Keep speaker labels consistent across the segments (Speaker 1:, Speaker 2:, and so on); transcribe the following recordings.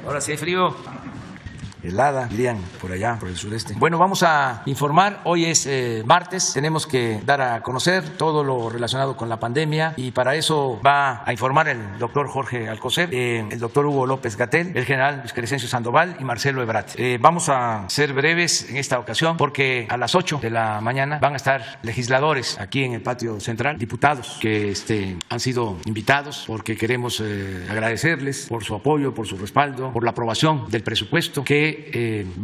Speaker 1: Ahora sí hay frío. Helada, dirían por allá, por el sureste. Bueno, vamos a informar. Hoy es martes. Tenemos que dar a conocer todo lo relacionado con la pandemia y para eso va a informar el doctor Jorge Alcocer, el doctor Hugo López-Gatell, el general Luis Crescencio Sandoval y Marcelo Ebrard. Vamos a ser breves en esta ocasión porque a las 8 de la mañana van a estar legisladores aquí en el patio central, diputados que han sido invitados porque queremos agradecerles por su apoyo, por su respaldo, por la aprobación del presupuesto que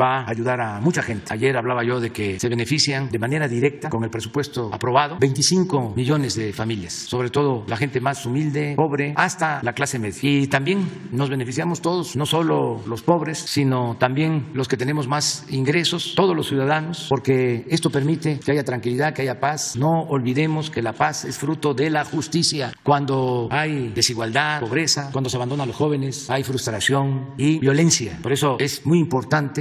Speaker 1: va a ayudar a mucha gente. Ayer hablaba yo de que se benefician de manera directa con el presupuesto aprobado 25 millones de familias, sobre todo la gente más humilde, pobre, hasta la clase media. Y también nos beneficiamos todos, no solo los pobres, sino también los que tenemos más ingresos, todos los ciudadanos, porque esto permite que haya tranquilidad, que haya paz. No olvidemos que la paz es fruto de la justicia. Cuando hay desigualdad, pobreza, cuando se abandonan a los jóvenes, hay frustración y violencia. Por eso es muy importante,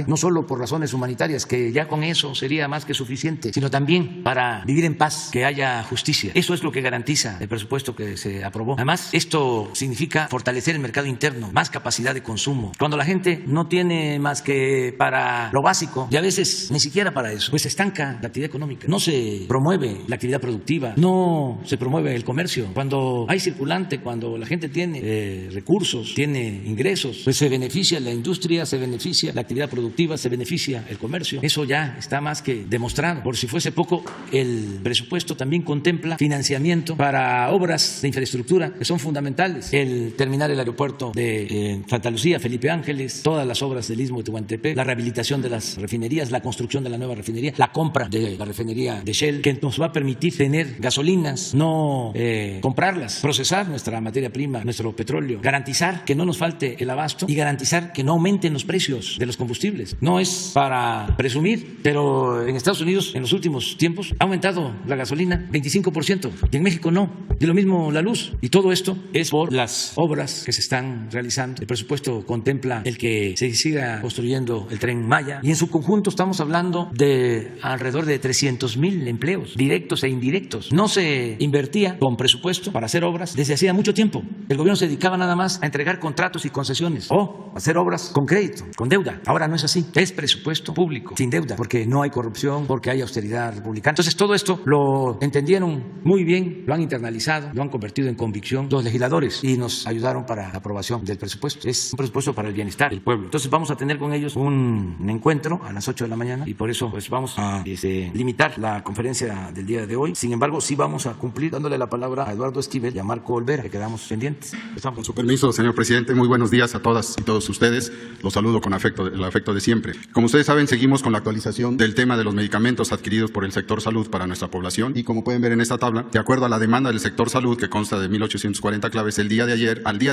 Speaker 1: no solo por razones humanitarias, que ya con eso sería más que suficiente, sino también para vivir en paz, que haya justicia. Eso es lo que garantiza el presupuesto que se aprobó. Además, esto significa fortalecer el mercado interno, más capacidad de consumo. Cuando la gente no tiene más que para lo básico, y a veces ni siquiera para eso, pues se estanca la actividad económica. No se promueve la actividad productiva, no se promueve el comercio. Cuando hay circulante, cuando la gente tiene recursos, tiene ingresos, pues se beneficia la industria, se beneficia la actividad productiva, se beneficia el comercio. Eso ya está más que demostrado. Por si fuese poco, el presupuesto también contempla financiamiento para obras de infraestructura que son fundamentales. El terminar el aeropuerto de Santa Lucía, Felipe Ángeles, todas las obras del Istmo de Tehuantepec, la rehabilitación de las refinerías, la construcción de la nueva refinería, la compra de la refinería de Shell, que nos va a permitir tener gasolinas, no comprarlas, procesar nuestra materia prima, nuestro petróleo, garantizar que no nos falte el abasto y garantizar que no aumenten los precios de los combustibles. No es para presumir, pero en Estados Unidos en los últimos tiempos ha aumentado la gasolina 25% y en México no. Y lo mismo la luz. Y todo esto es por las obras que se están realizando. El presupuesto contempla el que se siga construyendo el Tren Maya y en su conjunto estamos hablando de alrededor de 300,000 empleos directos e indirectos. No se invertía con presupuesto para hacer obras desde hacía mucho tiempo. El gobierno se dedicaba nada más a entregar contratos y concesiones o hacer obras con crédito, con deuda. Ahora no es así, es presupuesto público, sin deuda, porque no hay corrupción, porque hay austeridad republicana. Entonces todo esto lo entendieron muy bien, lo han internalizado, lo han convertido en convicción los legisladores y nos ayudaron para la aprobación del presupuesto. Es un presupuesto para el bienestar del pueblo. Entonces vamos a tener con ellos un encuentro a las 8 de la mañana y por eso pues vamos a limitar la conferencia del día de hoy. Sin embargo, sí vamos a cumplir dándole la palabra a Eduardo Esquivel y a Marco Olvera, que quedamos pendientes.
Speaker 2: Con su permiso, señor presidente, muy buenos días a todas y todos ustedes. Los saludo con el afecto de siempre. Como ustedes saben, seguimos con la actualización del tema de los medicamentos adquiridos por el sector salud para nuestra población y como pueden ver en esta tabla, de acuerdo a la demanda del sector salud, que consta de 1,840 claves, al día de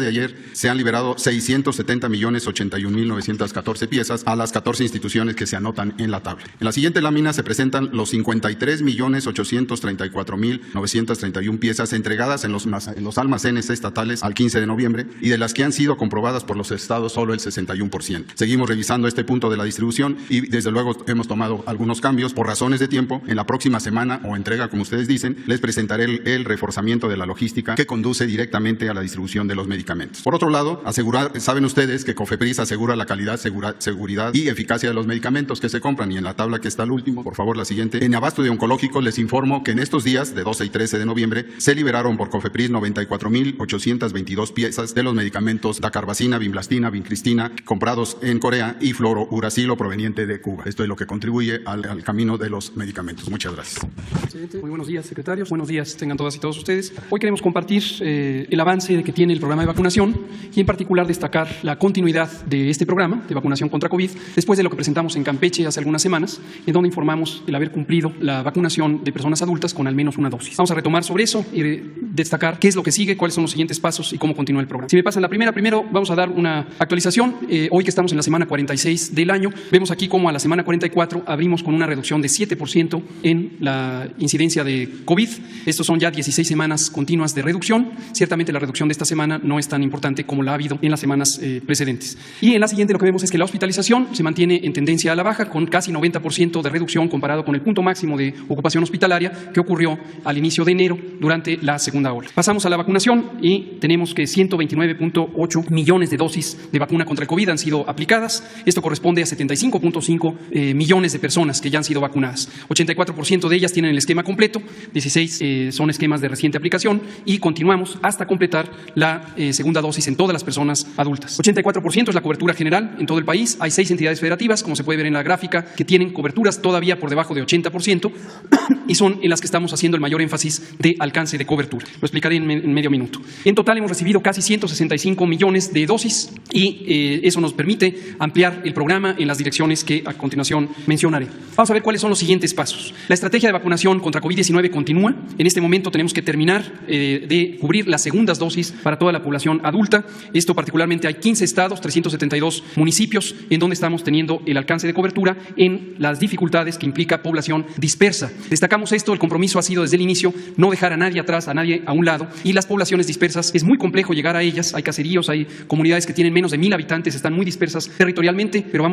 Speaker 2: ayer se han liberado 670,081,914 piezas a las 14 instituciones que se anotan en la tabla. En la siguiente lámina se presentan los 53,834,931 piezas entregadas en los almacenes estatales al 15 de noviembre y de las que han sido comprobadas por los estados solo el 61%. Seguimos revisando este punto de la distribución y desde luego hemos tomado algunos cambios por razones de tiempo. En la próxima semana o entrega, como ustedes dicen, les presentaré el reforzamiento de la logística que conduce directamente a la distribución de los medicamentos. Por otro lado, saben ustedes que COFEPRIS asegura la calidad, seguridad y eficacia de los medicamentos que se compran y en la tabla que está al último, por favor la siguiente, en abasto de oncológicos les informo que en estos días de 12 y 13 de noviembre se liberaron por COFEPRIS 94,822 piezas de los medicamentos dacarbazina, vimblastina, vincristina comprados en Corea y fluorouracilo proveniente de Cuba. Esto es lo que contribuye al camino de los medicamentos. Muchas gracias.
Speaker 3: Presidente, muy buenos días, secretarios. Buenos días tengan todas y todos ustedes. Hoy queremos compartir el avance que tiene el programa de vacunación y en particular destacar la continuidad de este programa de vacunación contra COVID después de lo que presentamos en Campeche hace algunas semanas, en donde informamos el haber cumplido la vacunación de personas adultas con al menos una dosis. Vamos a retomar sobre eso y destacar qué es lo que sigue, cuáles son los siguientes pasos y cómo continúa el programa. Si me pasan la primero vamos a dar una actualización. Hoy que estamos en la semana 40 46 del año. Vemos aquí como a la semana 44 abrimos con una reducción de 7% en la incidencia de COVID. Estos son ya 16 semanas continuas de reducción. Ciertamente la reducción de esta semana no es tan importante como la ha habido en las semanas precedentes. Y en la siguiente lo que vemos es que la hospitalización se mantiene en tendencia a la baja, con casi 90% de reducción comparado con el punto máximo de ocupación hospitalaria que ocurrió al inicio de enero durante la segunda ola. Pasamos a la vacunación y tenemos que 129.8 millones de dosis de vacuna contra el COVID han sido aplicadas. Esto corresponde a 75.5 millones de personas que ya han sido vacunadas. 84% de ellas tienen el esquema completo, 16 son esquemas de reciente aplicación y continuamos hasta completar la segunda dosis en todas las personas adultas. 84% es la cobertura general en todo el país. Hay 6 entidades federativas, como se puede ver en la gráfica, que tienen coberturas todavía por debajo de 80% y son en las que estamos haciendo el mayor énfasis de alcance de cobertura. Lo explicaré en medio minuto. En total hemos recibido casi 165 millones de dosis y eso nos permite ampliar el programa en las direcciones que a continuación mencionaré. Vamos a ver cuáles son los siguientes pasos. La estrategia de vacunación contra COVID-19 continúa. En este momento tenemos que terminar de cubrir las segundas dosis para toda la población adulta. Esto particularmente hay 15 estados, 372 municipios en donde estamos teniendo el alcance de cobertura en las dificultades que implica población dispersa. Destacamos esto, el compromiso ha sido desde el inicio no dejar a nadie atrás, a nadie a un lado, y las poblaciones dispersas es muy complejo llegar a ellas. Hay caseríos, hay comunidades que tienen menos de 1,000 habitantes, están muy dispersas territorialmente, pero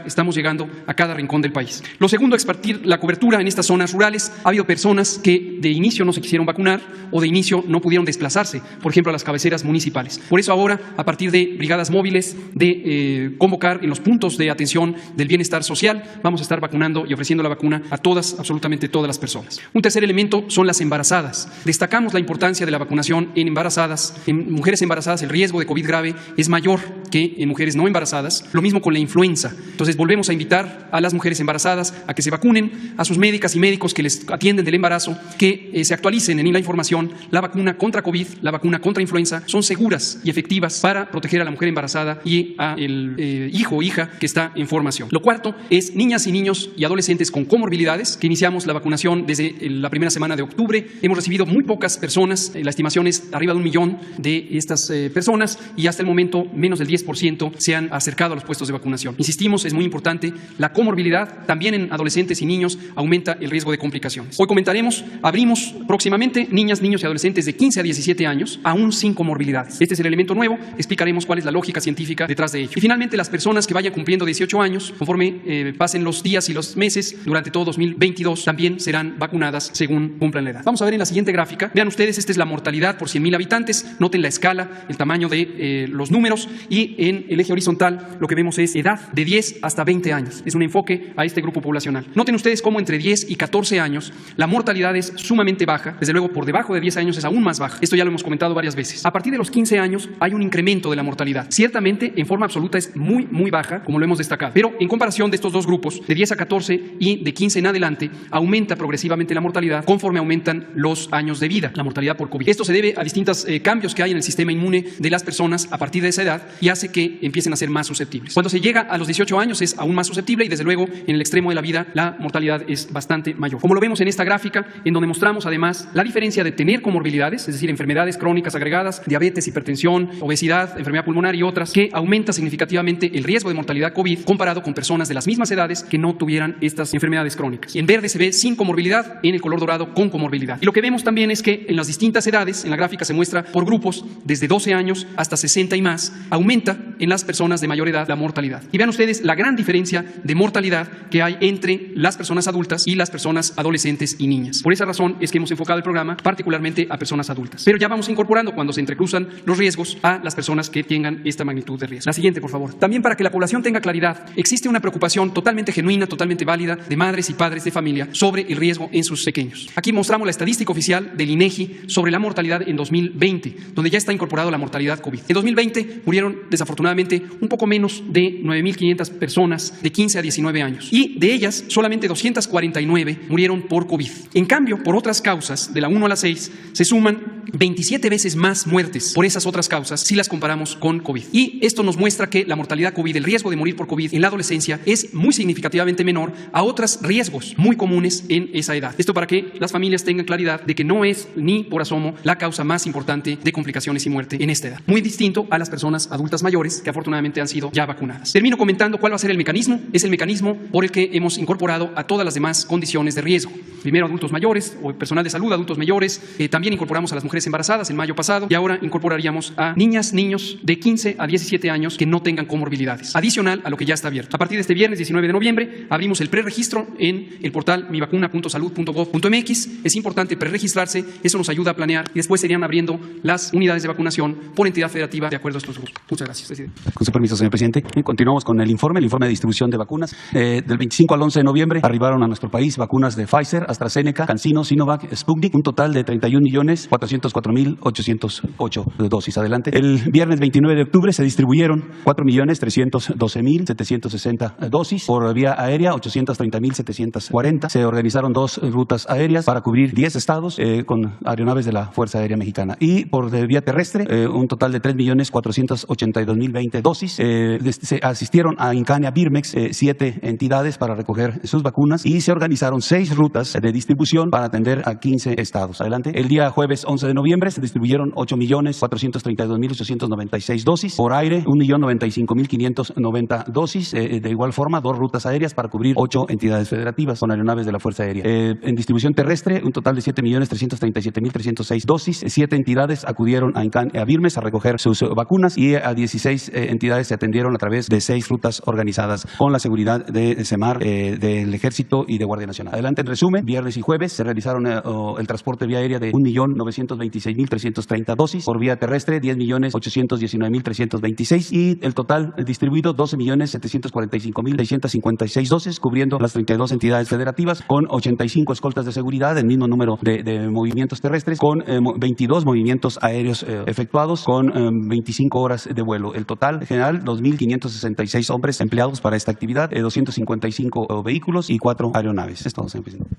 Speaker 3: estamos llegando a cada rincón del país. Lo segundo, expandir la cobertura en estas zonas rurales. Ha habido personas que de inicio no se quisieron vacunar o de inicio no pudieron desplazarse, por ejemplo, a las cabeceras municipales. Por eso ahora, a partir de brigadas móviles, de convocar en los puntos de atención del bienestar social, vamos a estar vacunando y ofreciendo la vacuna a todas, absolutamente todas las personas. Un tercer elemento son las embarazadas. Destacamos la importancia de la vacunación en embarazadas. En mujeres embarazadas el riesgo de COVID grave es mayor que en mujeres no embarazadas. Lo mismo con la influenza. Entonces volvemos a invitar a las mujeres embarazadas a que se vacunen, a sus médicas y médicos que les atienden del embarazo, que se actualicen en la información. La vacuna contra COVID, la vacuna contra influenza son seguras y efectivas para proteger a la mujer embarazada y al hijo o hija que está en formación. Lo cuarto es niñas y niños y adolescentes con comorbilidades, que iniciamos la vacunación desde la primera semana de octubre. Hemos recibido muy pocas personas, la estimación es arriba de 1 millón de estas personas y hasta el momento menos del 10% se han acercado a los puestos de vacunación. Insistimos, es muy importante, la comorbilidad también en adolescentes y niños aumenta el riesgo de complicaciones. Hoy comentaremos, abrimos próximamente niñas, niños y adolescentes de 15 a 17 años, aún sin comorbilidades. Este es el elemento nuevo, explicaremos cuál es la lógica científica detrás de ello. Y finalmente, las personas que vayan cumpliendo 18 años, conforme pasen los días y los meses durante todo 2022, también serán vacunadas según cumplan la edad. Vamos a ver en la siguiente gráfica. Vean ustedes, esta es la mortalidad por 100,000 habitantes. Noten la escala, el tamaño de los números y en el eje horizontal lo que vemos es edad de 10 hasta 20 años. Es un enfoque a este grupo poblacional. Noten ustedes cómo entre 10 y 14 años la mortalidad es sumamente baja. Desde luego, por debajo de 10 años es aún más baja. Esto ya lo hemos comentado varias veces. A partir de los 15 años hay un incremento de la mortalidad. Ciertamente, en forma absoluta es muy baja, como lo hemos destacado. Pero en comparación de estos dos grupos, de 10 a 14 y de 15 en adelante, aumenta progresivamente la mortalidad conforme aumentan los años de vida, la mortalidad por COVID. Esto se debe a distintos cambios que hay en el sistema inmune de las personas a partir de esa edad y hace que empiecen a ser más susceptibles. Cuando se llega a los 18 años es aún más susceptible y desde luego en el extremo de la vida la mortalidad es bastante mayor. Como lo vemos en esta gráfica, en donde mostramos además la diferencia de tener comorbilidades, es decir, enfermedades crónicas agregadas, diabetes, hipertensión, obesidad, enfermedad pulmonar y otras, que aumenta significativamente el riesgo de mortalidad COVID comparado con personas de las mismas edades que no tuvieran estas enfermedades crónicas. En verde se ve sin comorbilidad, en el color dorado con comorbilidad. Y lo que vemos también es que en las distintas edades, en la gráfica se muestra por grupos, desde 12 años hasta 60 y más, aumenta en las personas de mayor edad la mortalidad. Y vean ustedes la gran diferencia de mortalidad que hay entre las personas adultas y las personas adolescentes y niñas. Por esa razón es que hemos enfocado el programa particularmente a personas adultas. Pero ya vamos incorporando cuando se entrecruzan los riesgos a las personas que tengan esta magnitud de riesgo. La siguiente, por favor. También para que la población tenga claridad, existe una preocupación totalmente genuina, totalmente válida de madres y padres de familia sobre el riesgo en sus pequeños. Aquí mostramos la estadística oficial del INEGI sobre la mortalidad en 2020, donde ya está incorporado la mortalidad COVID. En 2020 murieron desafortunadamente un poco menos de 9,500 personas de 15 a 19 años y de ellas solamente 249 murieron por COVID. En cambio, por otras causas, de la 1 a la 6, se suman 27 veces más muertes por esas otras causas si las comparamos con COVID. Y esto nos muestra que la mortalidad COVID, el riesgo de morir por COVID en la adolescencia es muy significativamente menor a otros riesgos muy comunes en esa edad. Esto para que las familias tengan claridad de que no es ni por asomo la causa más importante de complicaciones y muerte en esta edad. Muy distinto a las personas adultas mayores que afortunadamente han sido ya vacunadas. vacunadas. Termino comentando cuál va a ser el mecanismo. Es el mecanismo por el que hemos incorporado a todas las demás condiciones de riesgo. Primero adultos mayores o personal de salud, adultos mayores. También incorporamos a las mujeres embarazadas en mayo pasado y ahora incorporaríamos a niñas, niños de 15 a 17 años que no tengan comorbilidades, adicional a lo que ya está abierto. A partir de este viernes 19 de noviembre abrimos el preregistro en el portal mivacuna.salud.gov.mx. Es importante preregistrarse, eso nos ayuda a planear y después serían abriendo las unidades de vacunación por entidad federativa de acuerdo a estos grupos. Muchas gracias, presidente.
Speaker 4: Con su permiso, señor presidente. Continuamos con el informe de distribución de vacunas. Del 25 al 11 de noviembre arribaron a nuestro país vacunas de Pfizer, AstraZeneca, CanSino, Sinovac, Sputnik, un total de 31.404.808 dosis. Adelante. El viernes 29 de octubre se distribuyeron 4.312.760 dosis por vía aérea, 830.740. Se organizaron 2 rutas aéreas para cubrir 10 estados con aeronaves de la Fuerza Aérea Mexicana. Y por vía terrestre, un total de 3.482.020 dosis. Se asistieron a Incania Birmex 7 entidades para recoger sus vacunas y se organizaron 6 rutas de distribución para atender a 15 estados. Adelante. El día jueves 11 de noviembre se distribuyeron 8.432.896 dosis. Por aire, 1.095.590 dosis. De igual forma, 2 rutas aéreas para cubrir 8 entidades federativas con aeronaves de la Fuerza Aérea. En distribución terrestre, un total de 7.337.306 dosis. 7 entidades acudieron a Birmex a recoger sus vacunas y a 16 entidades se atendieron a través de 6 rutas organizadas con la seguridad de SEMAR, del Ejército y de Guardia Nacional. Adelante, en resumen, viernes y jueves se realizaron el transporte vía aérea de 1.926.330 dosis, por vía terrestre 10.819.326 y el total distribuido 12.745.656 dosis, cubriendo las 32 entidades federativas con 85 escoltas de seguridad, el mismo número de movimientos terrestres, con 22 movimientos aéreos efectuados, con 25 horas de vuelo. El total general, 2.566 hombres empleados para esta actividad, 255 vehículos y 4 aeronaves. Es todo, señor presidente.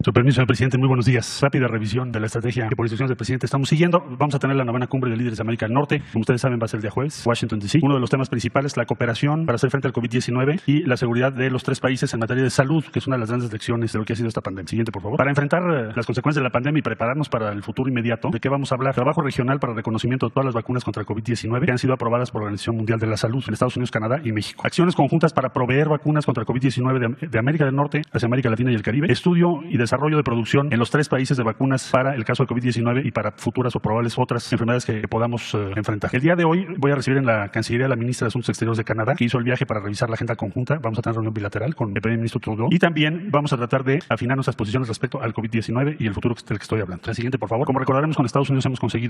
Speaker 5: Su permiso, señor presidente, muy buenos días. Rápida revisión de la estrategia que por instrucciones del presidente estamos siguiendo. Vamos a tener la 9ª cumbre de líderes de América del Norte. Como ustedes saben, va a ser el día jueves, Washington, D.C. Uno de los temas principales, la cooperación para hacer frente al COVID-19 y la seguridad de los 3 países en materia de salud, que es una de las grandes lecciones de lo que ha sido esta pandemia. Siguiente, por favor. Para enfrentar las consecuencias de la pandemia y prepararnos para el futuro inmediato, ¿de qué vamos a hablar? Trabajo regional para el reconocimiento de todas las vacunas contra el COVID-19 que han sido aprobadas por la Organización Mundial de la Salud en Estados Unidos, Canadá y México. Acciones conjuntas para proveer vacunas contra el COVID-19 de América del Norte hacia América Latina y el Caribe. Estudio y desarrollo de producción en los 3 países de vacunas para el caso de COVID-19 y para futuras o probables otras enfermedades que podamos enfrentar. El día de hoy voy a recibir en la Cancillería a la ministra de Asuntos Exteriores de Canadá, que hizo el viaje para revisar la agenda conjunta. Vamos a tener reunión bilateral con el primer ministro Trudeau y también vamos a tratar de afinar nuestras posiciones respecto al COVID-19 y el futuro del que estoy hablando. La siguiente, por favor. Como recordaremos, con Estados Unidos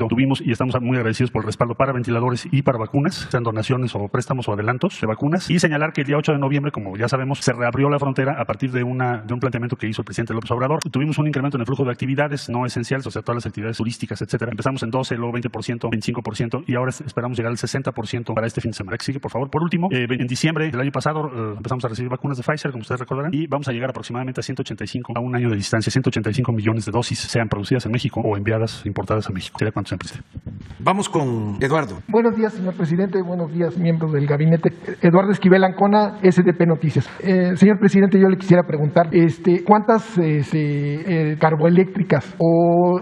Speaker 5: tuvimos y estamos muy agradecidos por el respaldo para ventiladores y para vacunas, sean donaciones o préstamos o adelantos de vacunas. Y señalar que el día 8 de noviembre, como ya sabemos, se reabrió la frontera a partir de un planteamiento que hizo el presidente López Obrador. Tuvimos un incremento en el flujo de actividades no esenciales, o sea, todas las actividades turísticas, etcétera. Empezamos en 12, luego 20%, 25% y ahora esperamos llegar al 60% para este fin de semana. Sigue, por favor. Por último, en diciembre del año pasado empezamos a recibir vacunas de Pfizer, como ustedes recordarán, y vamos a llegar aproximadamente a 185 a un año de distancia, 185 millones de dosis, sean producidas en México o enviadas, importadas a México. ¿Sería cuánto, señor presidente?
Speaker 1: Vamos con Eduardo.
Speaker 6: Buenos días, señor presidente. Buenos días, miembros del gabinete. Eduardo Esquivel Ancona, SDP Noticias. Señor presidente, yo le quisiera preguntar, ¿cuántas carboeléctricas o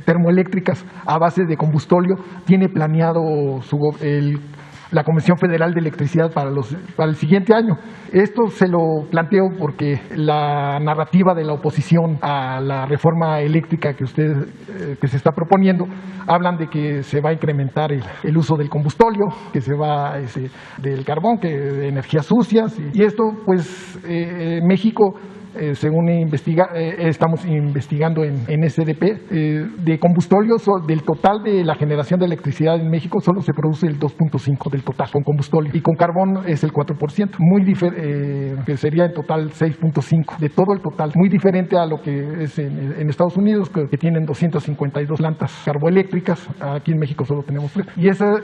Speaker 6: termoeléctricas a base de combustóleo tiene planeado la Comisión Federal de Electricidad para el siguiente año? Esto se lo planteo porque la narrativa de la oposición a la reforma eléctrica que se está proponiendo, hablan de que se va a incrementar el uso del combustóleo, que se va del carbón, de energías sucias, y esto pues México, según estamos investigando en SDP, de combustóleo, del total de la generación de electricidad en México solo se produce el 2.5% del total con combustóleo, y con carbón es el 4%, que sería en total 6.5% de todo el total, muy diferente a lo que es en Estados Unidos, que tienen 252 plantas carboeléctricas. Aquí en México solo tenemos 3, y esas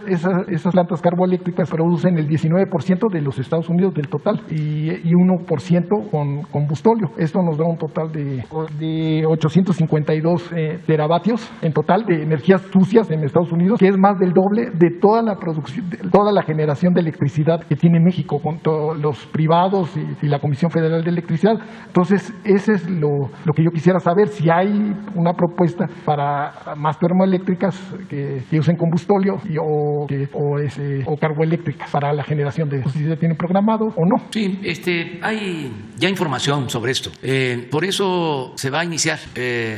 Speaker 6: plantas carboeléctricas producen el 19% de los Estados Unidos del total y 1% con combustóleo. combustóleo. Esto nos da un total de 852 teravatios en total de energías sucias en Estados Unidos, que es más del doble de toda la producción, de toda la generación de electricidad que tiene México, con todos los privados y la Comisión Federal de Electricidad. Entonces, ese es lo que yo quisiera saber, si hay una propuesta para más termoeléctricas que usen combustóleo o carboeléctricas para la generación de, si se tiene programado o no.
Speaker 1: Sí, hay ya información sobre esto. Por eso se va a iniciar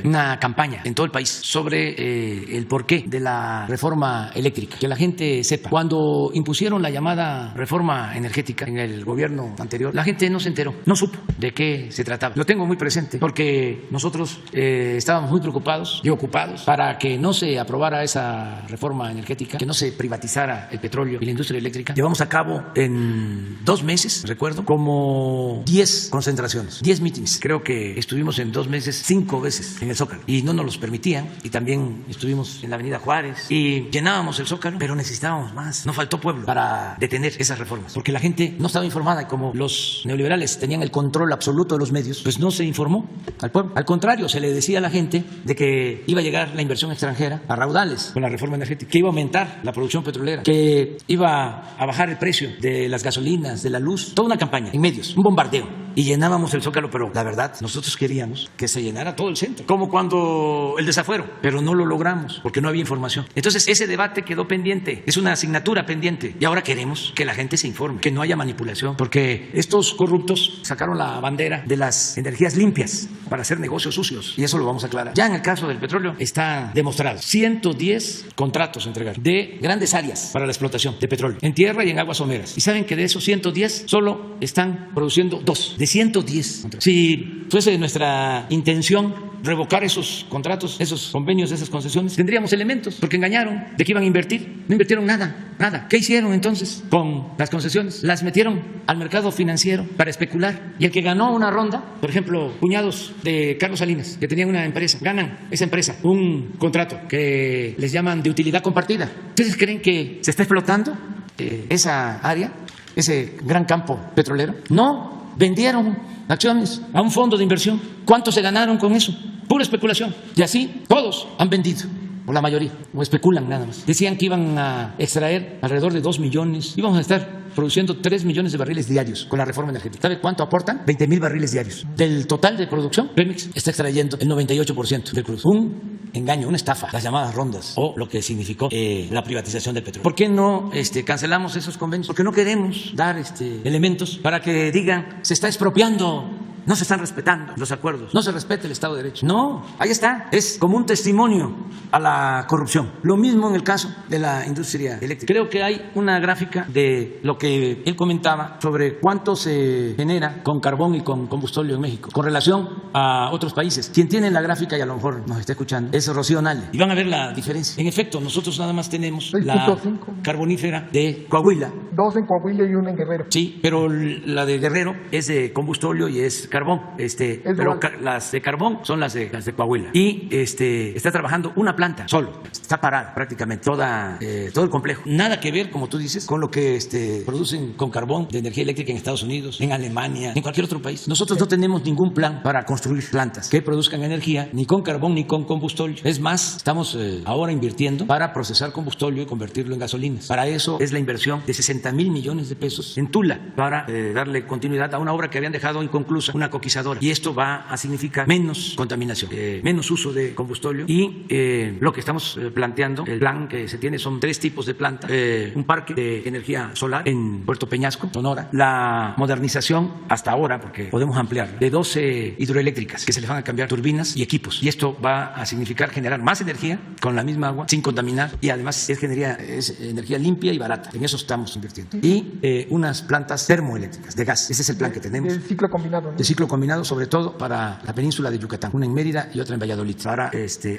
Speaker 1: una campaña en todo el país sobre el porqué de la reforma eléctrica, que la gente sepa. Cuando impusieron la llamada reforma energética en el gobierno anterior, la gente no se enteró, no supo de qué se trataba. Lo tengo muy presente porque nosotros estábamos muy preocupados y ocupados para que no se aprobara esa reforma energética, que no se privatizara el petróleo y la industria eléctrica. Llevamos a cabo en 2 meses, recuerdo, como 10 concentraciones, 10 meetings. Creo que estuvimos en 2 meses 5 veces en el Zócalo y no nos los permitían, y también estuvimos en la Avenida Juárez y llenábamos el Zócalo, pero necesitábamos más. No faltó pueblo para detener esas reformas, porque la gente no estaba informada, y como los neoliberales tenían el control absoluto de los medios, pues no se informó al pueblo. Al contrario, se le decía a la gente de que iba a llegar la inversión extranjera a raudales con la reforma energética, que iba a aumentar la producción petrolera, que iba a bajar el precio de las gasolinas, de la luz. Toda una campaña en medios, un bombardeo. Y llenábamos el Zócalo, pero la verdad, nosotros queríamos que se llenara todo el centro, como cuando el desafuero, pero no lo logramos porque no había información. Entonces ese debate quedó pendiente, es una asignatura pendiente, y ahora queremos que la gente se informe, que no haya manipulación, porque estos corruptos sacaron la bandera de las energías limpias para hacer negocios sucios, y eso lo vamos a aclarar. Ya en el caso del petróleo está demostrado, 110 contratos entregados de grandes áreas para la explotación de petróleo, en tierra y en aguas someras, y saben que de esos 110 solo están produciendo 2 de 110. Si fuese nuestra intención revocar esos contratos, esos convenios, esas concesiones, tendríamos elementos, porque engañaron de que iban a invertir, no invirtieron nada. ¿Qué hicieron entonces con las concesiones? Las metieron al mercado financiero para especular, y el que ganó una ronda, por ejemplo, cuñados de Carlos Salinas, que tenían una empresa, ganan esa empresa un contrato que les llaman de utilidad compartida. ¿Ustedes creen que se está explotando esa área, ese gran campo petrolero? No. Vendieron acciones a un fondo de inversión. ¿Cuánto se ganaron con eso? Pura especulación. Y así todos han vendido, o la mayoría, o especulan nada más. Decían que iban a extraer alrededor de 2 millones, íbamos a estar produciendo 3 millones de barriles diarios con la reforma energética. ¿Sabe cuánto aportan? 20,000 barriles diarios. Del total de producción, Pemex está extrayendo el 98% del crudo. Un engaño, una estafa, las llamadas rondas, o lo que significó la privatización del petróleo. ¿Por qué no cancelamos esos convenios? Porque no queremos dar elementos para que digan se está expropiando, no se están respetando los acuerdos, no se respeta el Estado de Derecho. No, ahí está, es como un testimonio a la corrupción. Lo mismo en el caso de la industria eléctrica. Creo que hay una gráfica de lo que él comentaba sobre cuánto se genera con carbón y con combustóleo en México con relación a otros países. Quien tiene la gráfica, y a lo mejor nos está escuchando, es Rocío Nale, y van a ver la diferencia. En efecto, nosotros nada más tenemos
Speaker 6: 6.5.
Speaker 1: la carbonífera de Coahuila.
Speaker 6: 2 en Coahuila y 1 en Guerrero.
Speaker 1: Sí, pero la de Guerrero es de combustóleo y es carbón. Pero las de carbón son las de Coahuila. Y está trabajando una planta solo. Está parada prácticamente todo el complejo. Nada que ver, como tú dices, con lo que producen con carbón de energía eléctrica en Estados Unidos, en Alemania, en cualquier otro país. Nosotros no tenemos ningún plan para construir plantas que produzcan energía ni con carbón ni con combustóleo. Es más, estamos ahora invirtiendo para procesar combustóleo y convertirlo en gasolinas. Para eso es la inversión de 60,000 millones de pesos en Tula, para darle continuidad a una obra que habían dejado inconclusa, una coquizadora. Y esto va a significar menos contaminación, menos uso de combustóleo, y lo que estamos planteando, el plan que se tiene son 3 tipos de plantas: un parque de energía solar en Puerto Peñasco, Sonora, la modernización hasta ahora, porque podemos ampliar, de 12 hidroeléctricas que se les van a cambiar turbinas y equipos, y esto va a significar generar más energía con la misma agua sin contaminar, y además es energía limpia y barata. En eso estamos invirtiendo. Y unas plantas termoeléctricas de gas. Ese es el plan que tenemos.
Speaker 6: De ciclo combinado, ¿no?
Speaker 1: De ciclo combinado, sobre todo para la península de Yucatán, una en Mérida y otra en Valladolid, para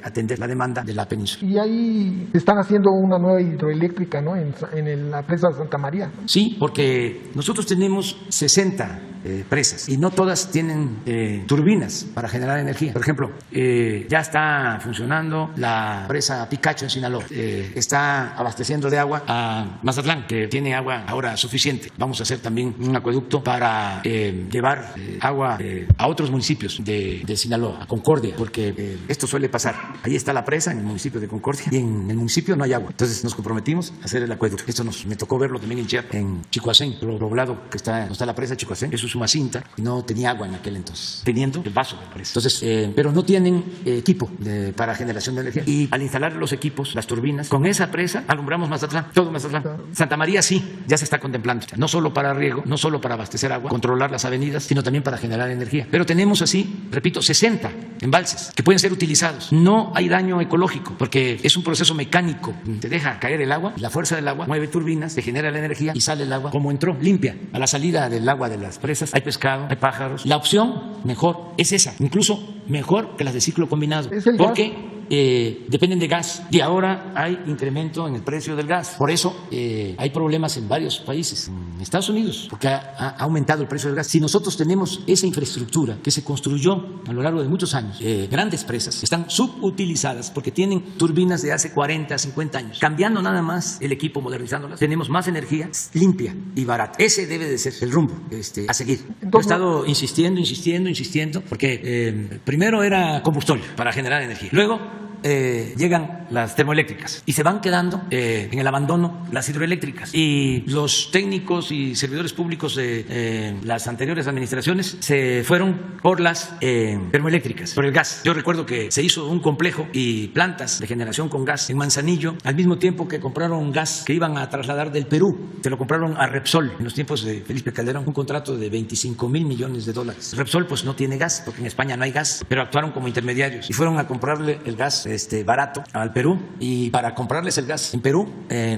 Speaker 1: atender la demanda de la península.
Speaker 6: Y ahí están haciendo una nueva hidroeléctrica, ¿no? En la presa de Santa María, ¿no?
Speaker 1: Sí, porque nosotros tenemos 60 presas y no todas tienen turbinas para generar energía. Por ejemplo, ya está funcionando la presa Picacho en Sinaloa. Está abasteciendo de agua a Mazatlán, que tiene agua ahora suficiente. Vamos a hacer también un acueducto para llevar agua a otros municipios de Sinaloa, a Concordia, porque esto suele pasar. Ahí está la presa en el municipio de Concordia y en el municipio no hay agua. Entonces nos comprometimos a hacer el acueducto. Esto me tocó verlo también en Chiapas, en Chicoacén, lo poblado que está, no está la presa de Chicoacén, eso es Umacinta, y no tenía agua en aquel entonces, teniendo el vaso de presa. Entonces, pero no tienen equipo para generación de energía. Y al instalar los equipos, las turbinas, con esa presa alumbramos Mazatlán, todo Mazatlán. Santa María sí, ya se está contemplando, no solo para riego, no solo para abastecer agua, controlar las avenidas, sino también para generar energía. Pero tenemos así, repito, 60 embalses que pueden ser utilizados. No hay daño ecológico, porque es un proceso mecánico. Te deja caer el agua, la fuerza del agua mueve turbinas, se genera la energía y sale el agua como entró, limpia. A la salida del agua de las presas hay pescado, hay pájaros. La opción mejor es esa, incluso mejor que las de ciclo combinado, porque dependen de gas y ahora hay incremento en el precio del gas. Por eso hay problemas en varios países, en Estados Unidos, porque ha aumentado el precio del gas. Si nosotros tenemos esa infraestructura que se construyó a lo largo de muchos años, grandes presas están subutilizadas porque tienen turbinas de hace 40, 50 años. Cambiando nada más el equipo, modernizándolas, tenemos más energía limpia y barata. Ese debe de ser el rumbo a seguir. Entonces, he estado insistiendo, porque primero era combustible para generar energía. Luego llegan las termoeléctricas y se van quedando en el abandono las hidroeléctricas, y los técnicos y servidores públicos de las anteriores administraciones se fueron por las termoeléctricas, por el gas. Yo recuerdo que se hizo un complejo y plantas de generación con gas en Manzanillo, al mismo tiempo que compraron gas que iban a trasladar del Perú. Se lo compraron a Repsol en los tiempos de Felipe Calderón, un contrato de $25,000 millones. Repsol pues no tiene gas, porque en España no hay gas, pero actuaron como intermediarios y fueron a comprarle el gas barato al Perú, y para comprarles el gas en Perú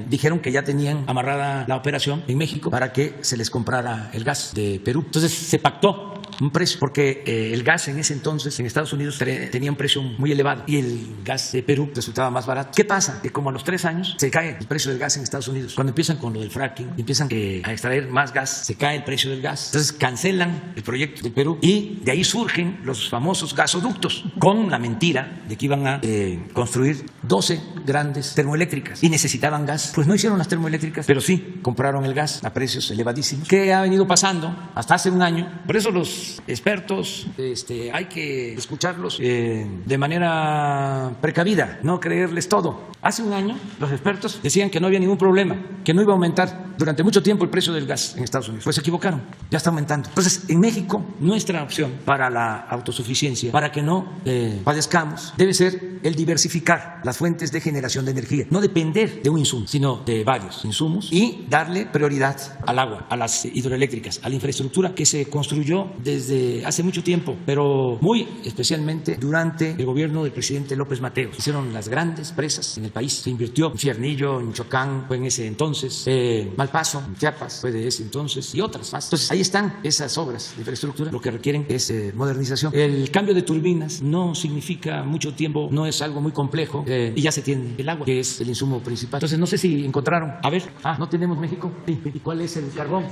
Speaker 1: dijeron que ya tenían amarrada la operación en México para que se les comprara el gas de Perú. Entonces se pactó un precio, porque el gas en ese entonces en Estados Unidos tenía un precio muy elevado y el gas de Perú resultaba más barato. ¿Qué pasa? Que como a los 3 años se cae el precio del gas en Estados Unidos. Cuando empiezan con lo del fracking, empiezan a extraer más gas, se cae el precio del gas. Entonces cancelan el proyecto de Perú y de ahí surgen los famosos gasoductos, con la mentira de que iban a construir 12 grandes termoeléctricas y necesitaban gas. Pues no hicieron las termoeléctricas, pero sí compraron el gas a precios elevadísimos. ¿Qué ha venido pasando hasta hace un año? Por eso los expertos hay que escucharlos de manera precavida, no creerles todo. Hace un año los expertos decían que no había ningún problema, que no iba a aumentar durante mucho tiempo el precio del gas en Estados Unidos. Pues se equivocaron, ya está aumentando. Entonces, en México, nuestra opción para la autosuficiencia, para que no padezcamos, debe ser el diversificar las fuentes de generación de energía. No depender de un insumo, sino de varios insumos, y darle prioridad al agua, a las hidroeléctricas, a la infraestructura que se construyó desde hace mucho tiempo, pero muy especialmente durante el gobierno del presidente López Mateos. Hicieron las grandes presas en el país. Se invirtió en Fiernillo, en Michoacán, fue en ese entonces, Malpaso, en Chiapas, fue de ese entonces, y otras más. Entonces, ahí están esas obras de infraestructura. Lo que requieren es modernización. El cambio de turbinas no significa mucho tiempo, no es algo muy complejo, y ya se tiene el agua, que es el insumo principal. Entonces, no sé si encontraron. A ver, ¿no tenemos México? Sí. ¿Y cuál es el carbón?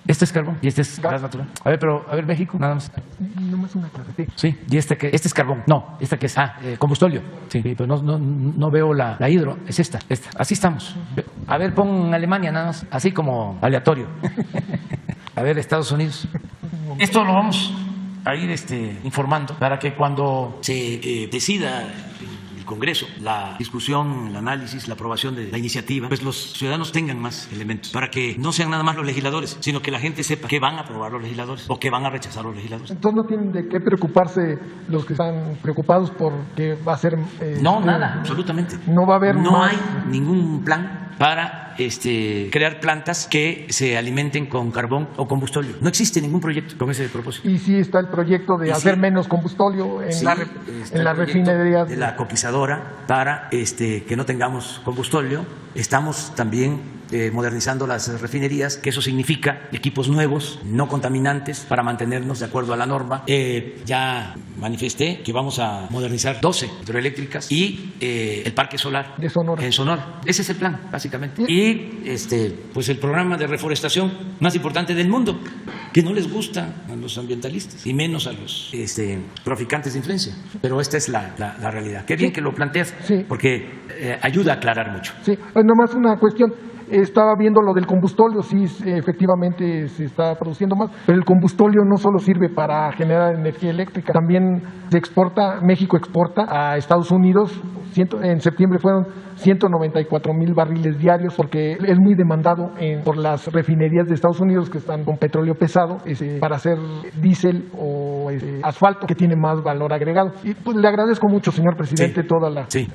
Speaker 1: Este es carbón y este es gas natural. A ver, México, nada más.
Speaker 6: No es una clase.
Speaker 1: Sí, y este es carbón. No, esta que es combustóleo. Sí, pero no veo la hidro, es esta. Así estamos. A ver, pon Alemania nada más, así como aleatorio. A ver, Estados Unidos. Esto lo vamos a ir informando para que cuando se decida Congreso, la discusión, el análisis, la aprobación de la iniciativa, pues los ciudadanos tengan más elementos, para que no sean nada más los legisladores, sino que la gente sepa qué van a aprobar los legisladores o qué van a rechazar los legisladores.
Speaker 6: Entonces no tienen de qué preocuparse los que están preocupados por que va a ser...
Speaker 1: no, nada, absolutamente.
Speaker 6: No va a haber
Speaker 1: No hay ningún plan para crear plantas que se alimenten con carbón o combustóleo. No existe ningún proyecto con ese propósito.
Speaker 6: Y sí está el proyecto de hacer menos combustóleo en la refinería
Speaker 1: de la coquizadora para que no tengamos combustóleo. Estamos también modernizando las refinerías, que eso significa equipos nuevos, no contaminantes, para mantenernos de acuerdo a la norma. Ya manifesté que vamos a modernizar 12 hidroeléctricas y el parque solar
Speaker 6: de Sonora.
Speaker 1: En Sonora. Ese es el plan, básicamente. Y pues el programa de reforestación más importante del mundo. que no les gusta a los ambientalistas y menos a los traficantes de influencia. Pero esta es la realidad. Qué bien que lo planteas, porque ayuda a aclarar mucho.
Speaker 6: Sí, nomás una cuestión. Estaba viendo lo del combustóleo, sí, efectivamente se está produciendo más, pero el combustóleo no solo sirve para generar energía eléctrica, también se exporta, México exporta a Estados Unidos, en septiembre fueron 194,000 barriles diarios, porque es muy demandado por las refinerías de Estados Unidos que están con petróleo pesado para hacer diésel o asfalto, que tiene más valor agregado. Y pues le agradezco mucho, señor presidente, toda la...
Speaker 1: Sí,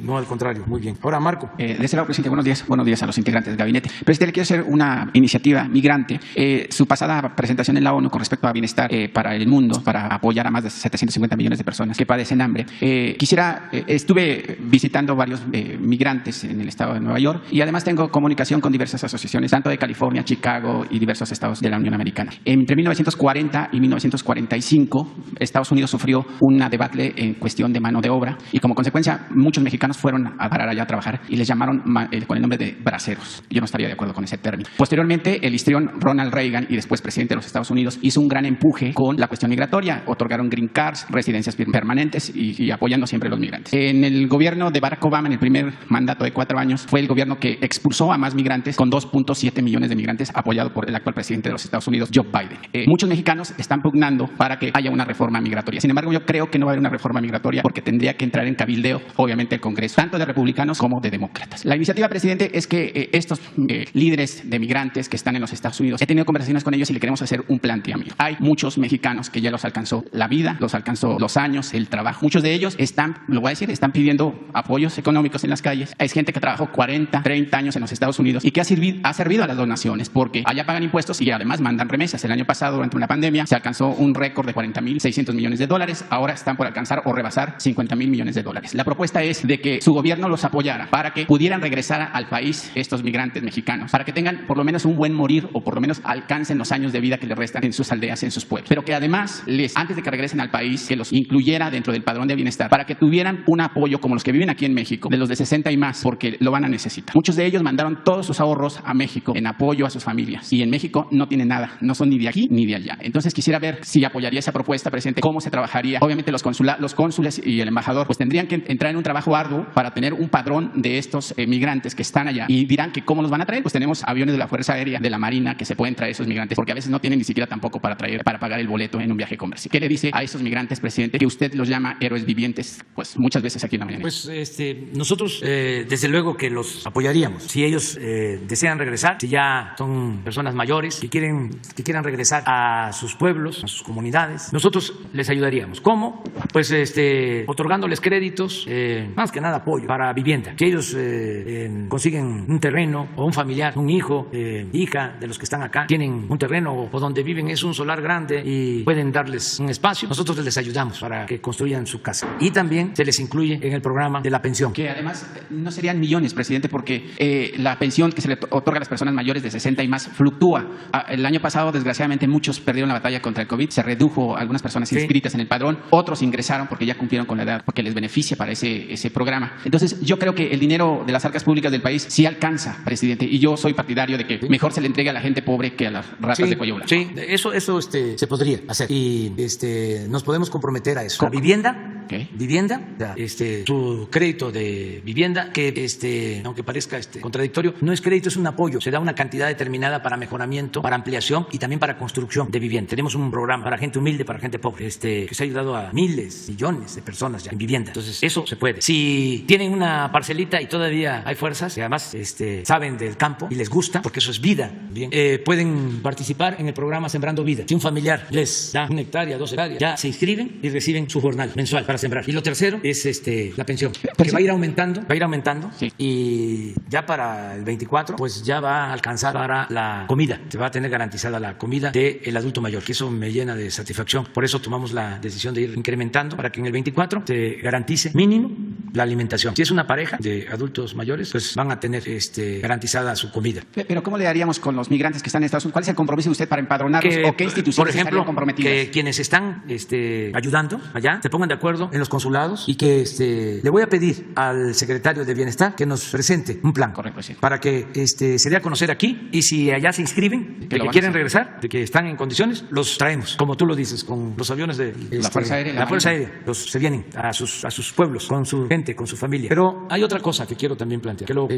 Speaker 1: no, al contrario, muy bien. Ahora, Marco.
Speaker 7: De ese lado, presidente, buenos días a los integrantes del gabinete. Presidente, le quiero hacer una iniciativa migrante. Su pasada presentación en la ONU con respecto a bienestar para el mundo, para apoyar a más de 750 millones de personas que padecen hambre. Estuve visitando varios migrantes en el estado de Nueva York y además tengo comunicación con diversas asociaciones, tanto de California, Chicago y diversos estados de la Unión Americana. Entre 1940 y 1945, Estados Unidos sufrió una debacle en cuestión de mano de obra y como consecuencia muchos mexicanos fueron a parar allá a trabajar y les llamaron con el nombre de braceros. Yo no estaría de acuerdo con ese término. Posteriormente, el histrión Ronald Reagan y después presidente de los Estados Unidos hizo un gran empuje con la cuestión migratoria. Otorgaron green cards, residencias permanentes y apoyando siempre a los migrantes. En el gobierno de Barack Obama, en el primer mandato de 4 años, fue el gobierno que expulsó a más migrantes con 2.7 millones de migrantes apoyado por el actual presidente de los Estados Unidos, Joe Biden. Muchos mexicanos están pugnando para que haya una reforma migratoria. Sin embargo, yo creo que no va a haber una reforma migratoria porque tendría que entrar en cabildeo, obviamente, el Congreso, tanto de republicanos como de demócratas. La iniciativa, presidente, es que estos líderes de migrantes que están en los Estados Unidos, he tenido conversaciones con ellos y le queremos hacer un planteamiento. Hay muchos mexicanos que ya los alcanzó la vida, los alcanzó los años, el trabajo. Muchos de ellos están pidiendo apoyos económicos en las calles. Hay gente que trabajó 40, 30 años en los Estados Unidos y que ha servido a las donaciones porque allá pagan impuestos y además mandan remesas. El año pasado, durante una pandemia, se alcanzó un récord de 40.600 millones de dólares. Ahora están por alcanzar o rebasar 50.000 millones de dólares. La propuesta es de que su gobierno los apoyara para que pudieran regresar al país estos migrantes mexicanos, para que tengan por lo menos un buen morir o por lo menos alcancen los años de vida que les restan en sus aldeas, en sus pueblos. Pero que además, antes de que regresen al país, que los incluyera dentro del padrón de bienestar, para que tuvieran un apoyo como los que viven aquí en México, de los de 60 y más, porque lo van a necesitar. Muchos de ellos mandaron todos sus ahorros a México en apoyo a sus familias y en México no tienen nada, no son ni de aquí ni de allá. Entonces quisiera ver si apoyaría esa propuesta, presidente, cómo se trabajaría. Obviamente los cónsules y el embajador pues tendrían que entrar en un trabajo arduo para tener un padrón de estos migrantes que están allá y dirán que cómo los van a traer. Pues tenemos aviones de la Fuerza Aérea, de la Marina, que se pueden traer esos migrantes porque a veces no tienen ni siquiera tampoco para pagar el boleto en un viaje comercial. ¿Qué le dice a esos migrantes, presidente, que usted los llama héroes vivientes? Pues muchas veces aquí en la mañana.
Speaker 1: Pues nosotros desde luego que los apoyaríamos si ellos desean regresar, si ya son personas mayores que quieran regresar a sus pueblos, a sus comunidades. Nosotros les ayudaríamos. ¿Cómo? Pues otorgándoles créditos, más que nada apoyo para vivienda. Si ellos consiguen un terreno o un familiar, un hijo, hija de los que están acá, tienen un terreno o donde viven es un solar grande y pueden darles un espacio, nosotros les ayudamos para que construyan su casa. Y también se les incluye en el programa de la pensión.
Speaker 7: Que además no serían millones, presidente, porque la pensión que se le otorga a las personas mayores de 60 y más fluctúa. El año pasado, desgraciadamente, muchos perdieron la batalla contra el COVID, se redujo algunas personas inscritas en el padrón, otros ingresaron porque ya cumplieron con la edad, porque les beneficia para ese programa. Entonces, yo creo que el dinero de las arcas públicas del país sí alcanza, presidente, y yo soy partidario de que mejor se le entregue a la gente pobre que a las ratas de cuello blanco.
Speaker 1: Sí, eso se podría hacer y nos podemos comprometer a eso. La vivienda, su crédito de vivienda, que aunque parezca contradictorio, no es crédito, es un apoyo. Se da una cantidad determinada para mejoramiento, para ampliación y también para construcción de vivienda. Tenemos un programa para gente humilde, para gente pobre, que se ha ayudado a miles, millones de personas ya en vivienda. Entonces, eso se puede. Si tienen una parcelita y todavía hay fuerzas, y además saben del campo y les gusta, porque eso es vida, bien, pueden participar en el programa Sembrando Vida. Si un familiar les da 1 hectárea, 2 hectáreas, ya se inscriben y reciben su jornal mensual para sembrar. Y lo tercero es la pensión, que va a ir aumentando
Speaker 7: sí.
Speaker 1: Y ya para el 24 pues ya va a alcanzar para la comida, se va a tener garantizada la comida del adulto mayor, que eso me llena de satisfacción. Por eso tomamos la decisión de ir incrementando para que en el 24 se garantice mínimo la alimentación. Si es una pareja de adultos mayores, pues van a tener garantizada su comida.
Speaker 7: Pero ¿cómo le haríamos con los migrantes que están en Estados Unidos? ¿Cuál es el compromiso de usted para empadronarlos o qué instituciones
Speaker 1: por ejemplo,
Speaker 7: estarían comprometidas?
Speaker 1: Que quienes están ayudando allá se pongan de acuerdo en los consulados y que le voy a pedir al secretario de Bienestar que nos presente un plan.
Speaker 7: Correcto, sí.
Speaker 1: Para que se dé a conocer aquí y si allá se inscriben, de que quieren regresar, de que están en condiciones, los traemos, como tú lo dices, con los aviones de
Speaker 7: la Fuerza Aérea.
Speaker 1: La Fuerza Aérea. Se vienen a sus pueblos, con su gente, con su familia. Pero hay otra cosa que quiero también plantear, que lo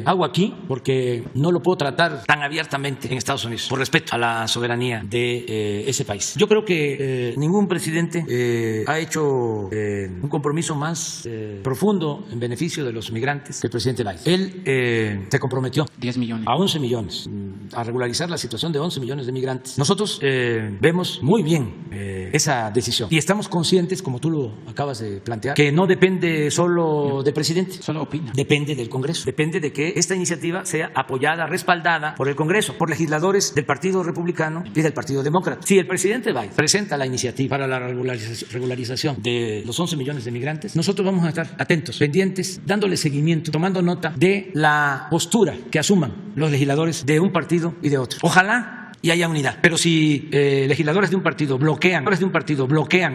Speaker 1: hago aquí porque no lo puedo tratar tan abiertamente en Estados Unidos, por respeto a la soberanía de ese país. Yo creo que ningún presidente ha hecho un compromiso más profundo en beneficio de los migrantes que el presidente Biden. Él se comprometió
Speaker 7: 10 millones.
Speaker 1: a 11 millones, a regularizar la situación de 11 millones de migrantes. Nosotros vemos muy bien esa decisión y estamos conscientes, como tú lo acabas de plantear, que no depende solo del presidente.
Speaker 7: Solo opina.
Speaker 1: Depende del Congreso. Depende de que esta iniciativa sea apoyada, respaldada por el Congreso, por legisladores del Partido Republicano y del Partido Demócrata. Si el presidente Biden presenta la iniciativa para la regularización de los 11 millones de migrantes, nosotros vamos a estar atentos, pendientes, dándole seguimiento, tomando nota de la postura que asuman los legisladores de un partido y de otro. Ojalá y haya unidad. Pero si legisladores de un partido bloquean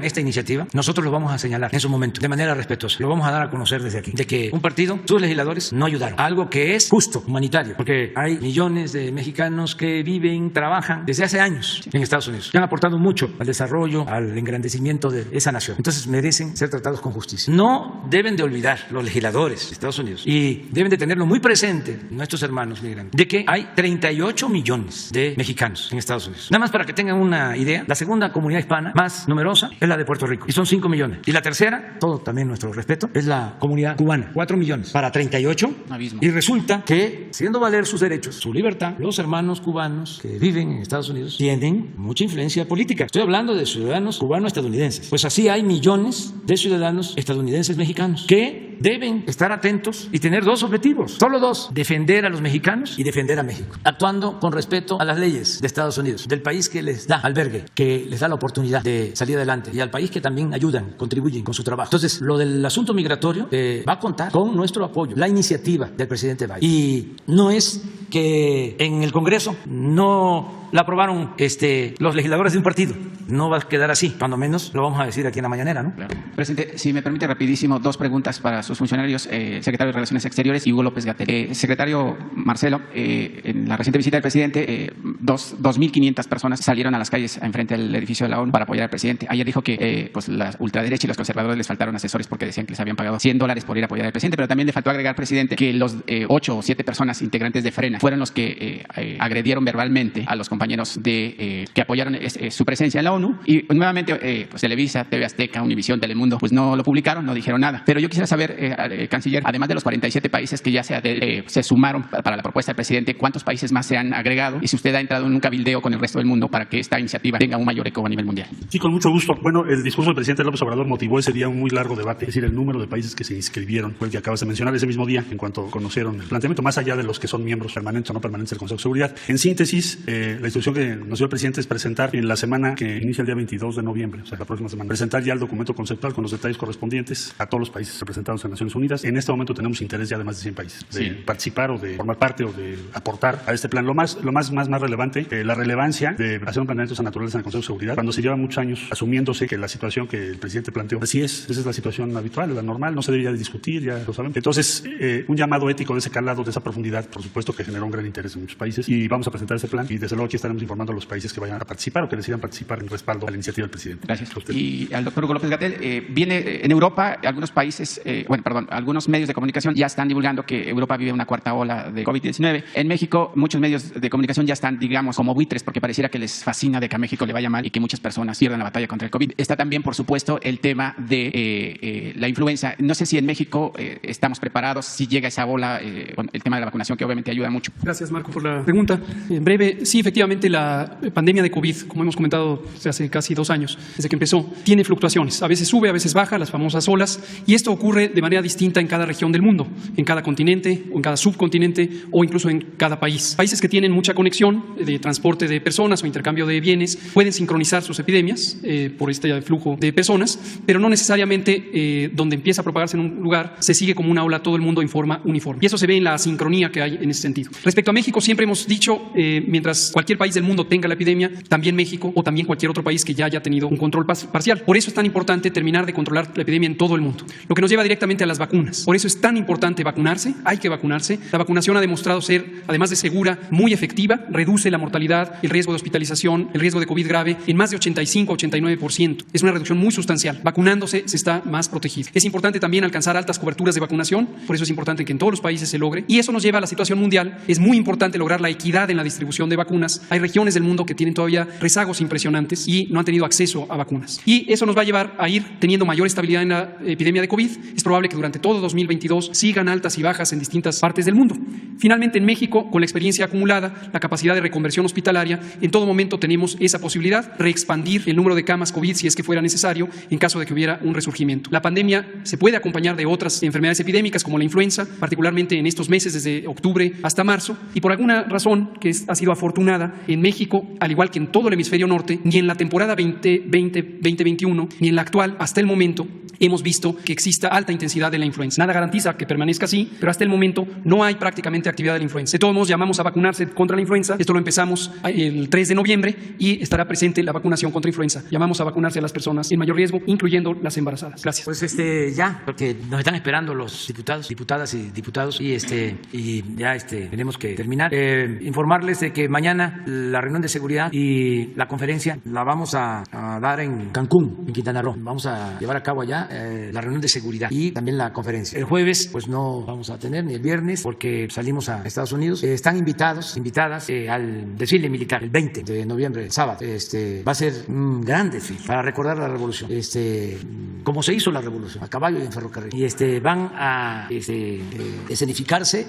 Speaker 1: esta iniciativa, nosotros lo vamos a señalar en su momento, de manera respetuosa. Lo vamos a dar a conocer desde aquí, de que un partido, sus legisladores, no ayudaron. Algo que es justo, humanitario, porque hay millones de mexicanos que viven, trabajan desde hace años en Estados Unidos, que han aportado mucho al desarrollo, al engrandecimiento de esa nación. Entonces merecen ser tratados con justicia. No deben de olvidar los legisladores de Estados Unidos y deben de tenerlo muy presente nuestros hermanos migrantes, de que hay 38 millones de mexicanos en Estados Unidos. Nada más para que tengan una idea, la segunda comunidad hispana más numerosa es la de Puerto Rico y son 5 millones. Y la tercera, todo también nuestro respeto, es la comunidad cubana, 4 millones para 38.
Speaker 7: Abismo.
Speaker 1: Y resulta que, haciendo valer sus derechos, su libertad, los hermanos cubanos que viven en Estados Unidos tienen mucha influencia política. Estoy hablando de ciudadanos cubano-estadounidenses. Pues así hay millones de ciudadanos estadounidenses mexicanos que deben estar atentos y tener dos objetivos, solo dos: defender a los mexicanos y defender a México, actuando con respeto a las leyes de Estados Unidos, del país que les da albergue, que les da la oportunidad de salir adelante, y al país que también ayudan, contribuyen con su trabajo. Entonces, lo del asunto migratorio va a contar con nuestro apoyo, la iniciativa del presidente Biden. Y no es que en el Congreso no la aprobaron los legisladores de un partido. No va a quedar así, cuando menos lo vamos a decir aquí en la mañanera, ¿no?
Speaker 7: Claro. Presidente, si me permite rapidísimo, dos preguntas para sus funcionarios, secretario de Relaciones Exteriores y Hugo López-Gatell. Secretario Marcelo, en la reciente visita del presidente, 2.500 personas salieron a las calles enfrente del edificio de la ONU para apoyar al presidente. Ayer dijo que pues la ultraderecha y los conservadores les faltaron asesores porque decían que les habían pagado $100 por ir a apoyar al presidente, pero también le faltó agregar, presidente, que los 8 o 7 personas integrantes de Frena fueron los que agredieron verbalmente a los compañeros que apoyaron su presencia en la ONU. Y nuevamente, pues Televisa, TV Azteca, Univisión, Telemundo, pues no lo publicaron, no dijeron nada. Pero yo quisiera saber, canciller, además de los 47 países que ya se sumaron para la propuesta del presidente, ¿cuántos países más se han agregado? Y si usted ha entrado en un cabildeo con el resto del mundo para que esta iniciativa tenga un mayor eco a nivel mundial.
Speaker 5: Sí, con mucho gusto. Bueno, el discurso del presidente López Obrador motivó ese día un muy largo debate. Es decir, el número de países que se inscribieron fue el que acabas de mencionar ese mismo día, en cuanto conocieron el planteamiento, más allá de los que son miembros permanentes o no permanentes del Consejo de Seguridad. En síntesis, la instrucción que nos dio el presidente es presentar en la semana que inicia el día 22 de noviembre, o sea, la próxima semana, presentar ya el documento conceptual con los detalles correspondientes a todos los países representados en Naciones Unidas. En este momento tenemos interés ya de más de 100 países de participar o de formar parte o de aportar a este plan. Lo más relevante, la relevancia de hacer un planteamiento de esa naturaleza en el Consejo de Seguridad, cuando se lleva muchos años asumiéndose que la situación que el presidente planteó, así es, esa es la situación habitual, la normal, no se debería de discutir, ya lo sabemos. Entonces, un llamado ético de ese calado, de esa profundidad, por supuesto que generó un gran interés en muchos países, y vamos a presentar ese plan, y desde luego aquí estaremos informando a los países que vayan a participar o que decidan participar en respaldo a la iniciativa del presidente.
Speaker 7: Gracias. Y al doctor Hugo López-Gatell, viene en Europa, algunos países, algunos medios de comunicación ya están divulgando que Europa vive una cuarta ola de COVID-19. En México, muchos medios de comunicación ya están, digamos, como buitres, porque pareciera que les fascina de que a México le vaya mal y que muchas personas pierdan la batalla contra el COVID. Está también, por supuesto, el tema de la influenza. No sé si en México estamos preparados, si llega esa ola, con el tema de la vacunación, que obviamente ayuda mucho.
Speaker 3: Gracias, Marco, por la pregunta. En breve, sí, efectivamente. Efectivamente, la pandemia de COVID, como hemos comentado desde hace casi 2 años, desde que empezó, tiene fluctuaciones. A veces sube, a veces baja, las famosas olas, y esto ocurre de manera distinta en cada región del mundo, en cada continente, o en cada subcontinente, o incluso en cada país. Países que tienen mucha conexión de transporte de personas o intercambio de bienes pueden sincronizar sus epidemias por este flujo de personas, pero no necesariamente donde empieza a propagarse en un lugar se sigue como una ola todo el mundo en forma uniforme. Y eso se ve en la sincronía que hay en ese sentido. Respecto a México, siempre hemos dicho, mientras cualquier país del mundo tenga la epidemia, también México o también cualquier otro país que ya haya tenido un control parcial. Por eso es tan importante terminar de controlar la epidemia en todo el mundo, lo que nos lleva directamente a las vacunas. Por eso es tan importante vacunarse, hay que vacunarse. La vacunación ha demostrado ser, además de segura, muy efectiva, reduce la mortalidad, el riesgo de hospitalización, el riesgo de COVID grave en más de 85-89%. Es una reducción muy sustancial. Vacunándose se está más protegido. Es importante también alcanzar altas coberturas de vacunación, por eso es importante que en todos los países se logre, y eso nos lleva a la situación mundial. Es muy importante lograr la equidad en la distribución de vacunas. Hay regiones del mundo que tienen todavía rezagos impresionantes y no han tenido acceso a vacunas. Y eso nos va a llevar a ir teniendo mayor estabilidad en la epidemia de COVID. Es probable que durante todo 2022 sigan altas y bajas en distintas partes del mundo. Finalmente, en México, con la experiencia acumulada, la capacidad de reconversión hospitalaria, en todo momento tenemos esa posibilidad, reexpandir el número de camas COVID si es que fuera necesario en caso de que hubiera un resurgimiento. La pandemia se puede acompañar de otras enfermedades epidémicas como la influenza, particularmente en estos meses desde octubre hasta marzo, y por alguna razón que ha sido afortunada, en México, al igual que en todo el hemisferio norte, ni en la temporada 2020-2021, ni en la actual, hasta el momento, hemos visto que exista alta intensidad de la influenza. Nada garantiza que permanezca así, pero hasta el momento no hay prácticamente actividad de la influenza. De todos modos, llamamos a vacunarse contra la influenza. Esto lo empezamos el 3 de noviembre y estará presente la vacunación contra influenza. Llamamos a vacunarse a las personas en mayor riesgo, incluyendo las embarazadas. Gracias.
Speaker 1: Pues ya, porque nos están esperando los diputados, diputadas y diputados y ya tenemos que terminar. Informarles de que mañana la reunión de seguridad y la conferencia la vamos a dar en Cancún, en Quintana Roo. Vamos a llevar a cabo allá la reunión de seguridad y también la conferencia. El jueves pues no vamos a tener, ni el viernes, porque salimos a Estados Unidos. Están invitadas al desfile militar el 20 de noviembre, el sábado. Va a ser un gran desfile para recordar la revolución, cómo se hizo la revolución, a caballo y en ferrocarril. Y van a escenificarse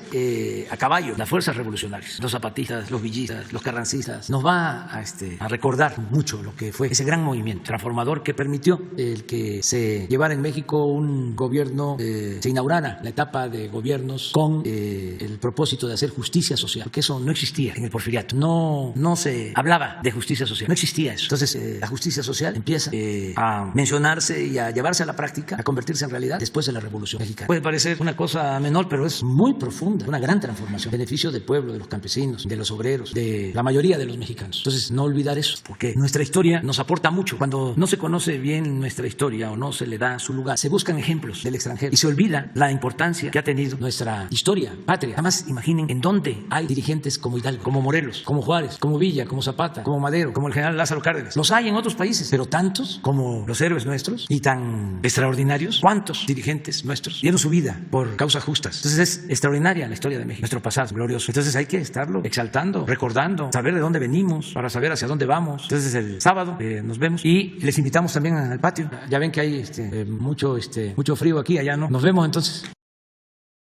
Speaker 1: a caballo las fuerzas revolucionarias, los zapatistas, los villistas, los carrancistas. Nos va a recordar mucho lo que fue ese gran movimiento transformador que permitió el que se llevara en México un gobierno, se inaugurara la etapa de gobiernos con el propósito de hacer justicia social, porque eso no existía en el porfiriato. No se hablaba de justicia social, no existía eso. Entonces la justicia social empieza a mencionarse y a llevarse a la práctica, a convertirse en realidad después de la Revolución Mexicana. Puede parecer una cosa menor, pero es muy profunda, una gran transformación, beneficio del pueblo, de los campesinos, de los obreros, de la mayoría de los mexicanos. Entonces no olvidar eso, porque nuestra historia nos aporta mucho. Cuando no se conoce bien nuestra historia o no se le da su lugar, se buscan ejemplos del extranjero y se olvida la importancia que ha tenido nuestra historia patria. Además, imaginen en dónde hay dirigentes como Hidalgo, como Morelos, como Juárez, como Villa, como Zapata, como Madero, como el general Lázaro Cárdenas. Los hay en otros países, pero tantos como los héroes nuestros y tan extraordinarios. ¿Cuántos dirigentes nuestros dieron su vida por causas justas? Entonces es extraordinaria la historia de México, nuestro pasado glorioso. Entonces hay que estarlo exaltando, recordando, saber de dónde venimos para saber hacia dónde vamos. Entonces el sábado nos vemos y les invitamos también al patio. Ya ven que hay mucho frío aquí, allá no. Nos vemos entonces.